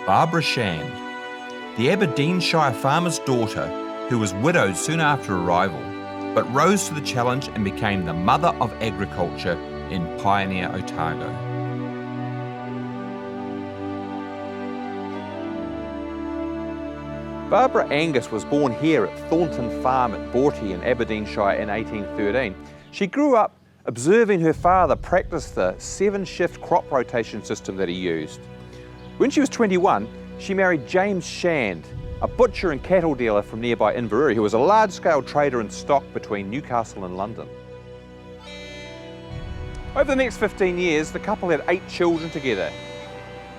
Barbara Shand, the Aberdeenshire farmer's daughter who was widowed soon after arrival, but rose to the challenge and became the mother of agriculture in pioneer Otago. Barbara Angus was born here at Thornton Farm at Borty in Aberdeenshire in 1813. She grew up observing her father practice the 7-shift crop rotation system that he used. When she was 21, she married James Shand, a butcher and cattle dealer from nearby Inverurie, who was a large-scale trader in stock between Newcastle and London. Over the next 15 years, the couple had 8 children together.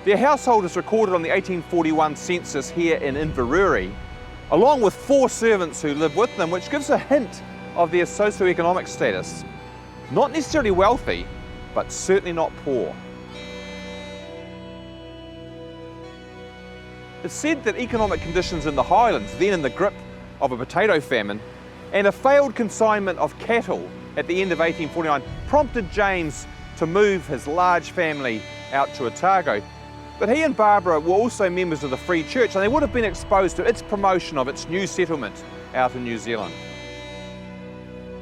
Their household is recorded on the 1841 census here in Inverurie, along with 4 servants who live with them, which gives a hint of their socioeconomic status. Not necessarily wealthy, but certainly not poor. It's said that economic conditions in the Highlands, then in the grip of a potato famine, and a failed consignment of cattle at the end of 1849 prompted James to move his large family out to Otago. But he and Barbara were also members of the Free Church, and they would have been exposed to its promotion of its new settlement out in New Zealand.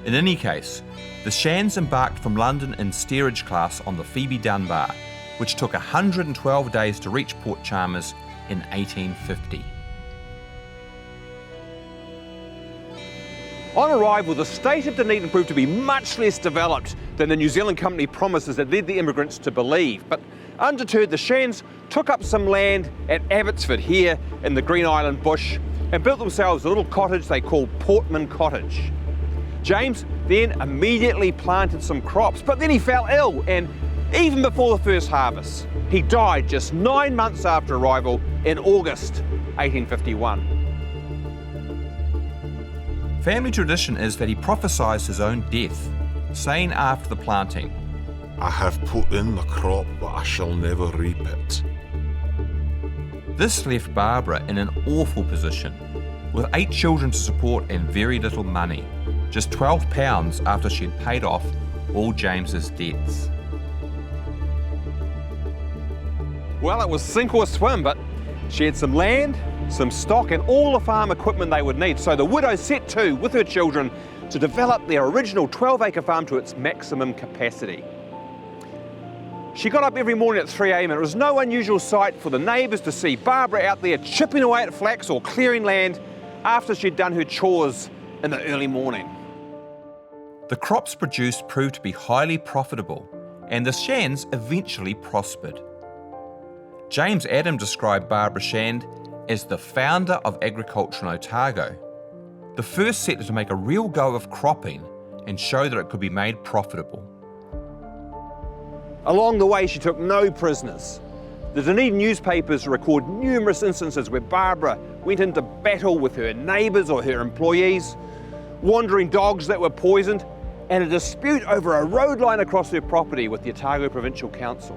In any case, the Shands embarked from London in steerage class on the Phoebe Dunbar, which took 112 days to reach Port Chalmers in 1850. On arrival, the state of Dunedin proved to be much less developed than the New Zealand Company promises that led the immigrants to believe. But undeterred, the Shands took up some land at Abbotsford here in the Green Island bush and built themselves a little cottage they called Portman Cottage. James then immediately planted some crops, but then he fell ill, and even before the first harvest, he died just 9 months after arrival in August 1851. Family tradition is that he prophesied his own death, saying after the planting, "I have put in the crop, but I shall never reap it." This left Barbara in an awful position, with 8 children to support and very little money, just £12 after she had paid off all James's debts. Well, it was sink or swim, but she had some land, some stock, and all the farm equipment they would need. So the widow set to, with her children, to develop their original 12-acre farm to its maximum capacity. She got up every morning at 3 a.m, and it was no unusual sight for the neighbours to see Barbara out there chipping away at flax or clearing land after she'd done her chores in the early morning. The crops produced proved to be highly profitable, and the Shands eventually prospered. James Adam described Barbara Shand as the founder of agriculture in Otago, the first settler to make a real go of cropping and show that it could be made profitable. Along the way, she took no prisoners. The Dunedin newspapers record numerous instances where Barbara went into battle with her neighbours or her employees, wandering dogs that were poisoned, and a dispute over a road line across her property with the Otago Provincial Council.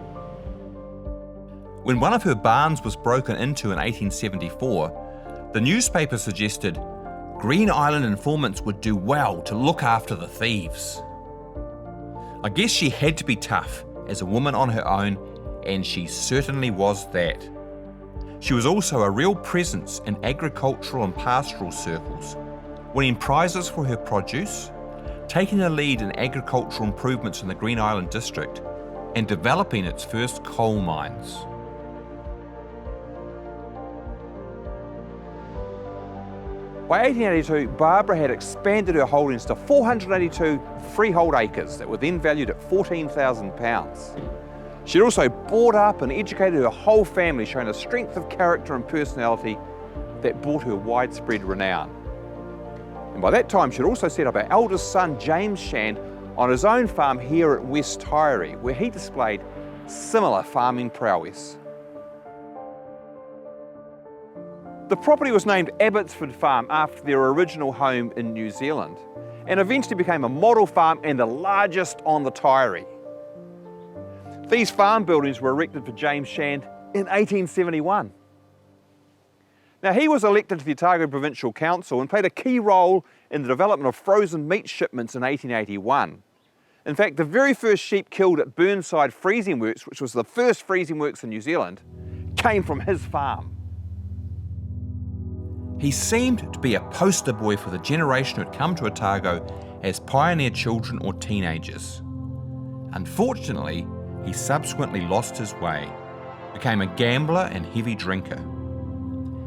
When one of her barns was broken into in 1874, the newspaper suggested Green Island informants would do well to look after the thieves. I guess she had to be tough as a woman on her own, and she certainly was that. She was also a real presence in agricultural and pastoral circles, winning prizes for her produce, taking a lead in agricultural improvements in the Green Island district, and developing its first coal mines. By 1882, Barbara had expanded her holdings to 482 freehold acres that were then valued at £14,000. She'd also brought up and educated her whole family, showing a strength of character and personality that brought her widespread renown. And by that time, she'd also set up her eldest son, James Shand, on his own farm here at West Tyree, where he displayed similar farming prowess. The property was named Abbotsford Farm after their original home in New Zealand, and eventually became a model farm and the largest on the Tyree. These farm buildings were erected for James Shand in 1871. Now, he was elected to the Otago Provincial Council and played a key role in the development of frozen meat shipments in 1881. In fact, the very first sheep killed at Burnside Freezing Works, which was the first freezing works in New Zealand, came from his farm. He seemed to be a poster boy for the generation who had come to Otago as pioneer children or teenagers. Unfortunately, he subsequently lost his way, became a gambler and heavy drinker.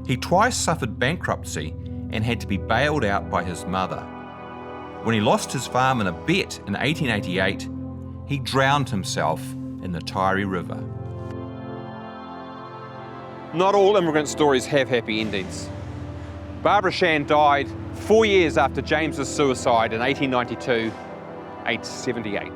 He twice suffered bankruptcy and had to be bailed out by his mother. When he lost his farm in a bet in 1888, he drowned himself in the Taieri River. Not all immigrant stories have happy endings. Barbara Shan died 4 years after James's suicide in 1892, aged 78.